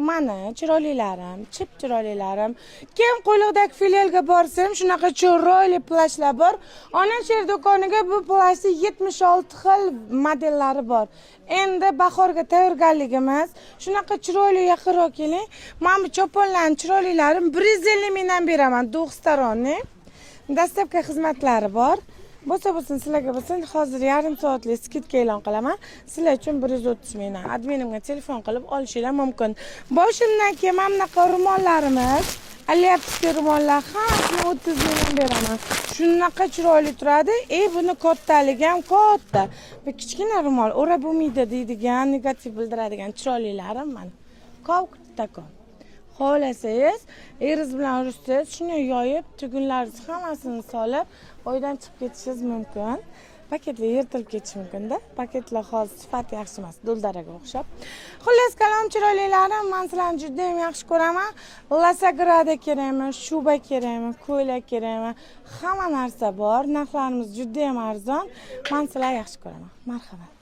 Mana chiroylilarim, chip chiroylilarim. Kim qo'yliqdagi filialga borsam, shunaqa chiroyli plashlar bor. Ona sher do'koniga bu plashning 76 xil modellari bor. Endi bahorga tayyorgarligimiz. Shunaqa chiroyli yaqinroq keling. Mana bu choponlarning chiroylilarim 150 mingdan beraman, Dog'istaronni. Dastlabki xizmatlari bor. Bo'lsa sizlarga bo'lsin, hozir yarim soatlik skidka e'lon qilaman. Sizlar uchun 130 mingdan. Adminimga telefon qilib olishingiz mumkin. Boshimdan keyin mana bunaqa ro'mollarimiz, alyapskiy ro'mollar hammasini 30 mingdan beraman. Shunaqa chiroyli turadi. Buni kattaligi ham katta. Bu kichkina ro'mol o'rab bo'lmaydi deydigan, negativ bildiradigan chiroylilarim mana. Katta. Xohlasangiz, eringiz bilan urishsangiz, shuni yoyib, tugunlaringiz hammasini solib, oydan chiqib ketishingiz mumkin. Paketlar yirtilib ketishi mumkin-da. Paketlar hozir sifati yaxshi emas, do'ldaraga o'xshab. Xullas kalom chiroylilarim, men sizlarni juda ham yaxshi ko'raman. Lasagrada kerakmi, shuba kerakmi, ko'ylak kerakmi? Hamma narsa bor. Narxlarimiz juda ham arzon. Men sizlarni yaxshi ko'raman. Marhamat.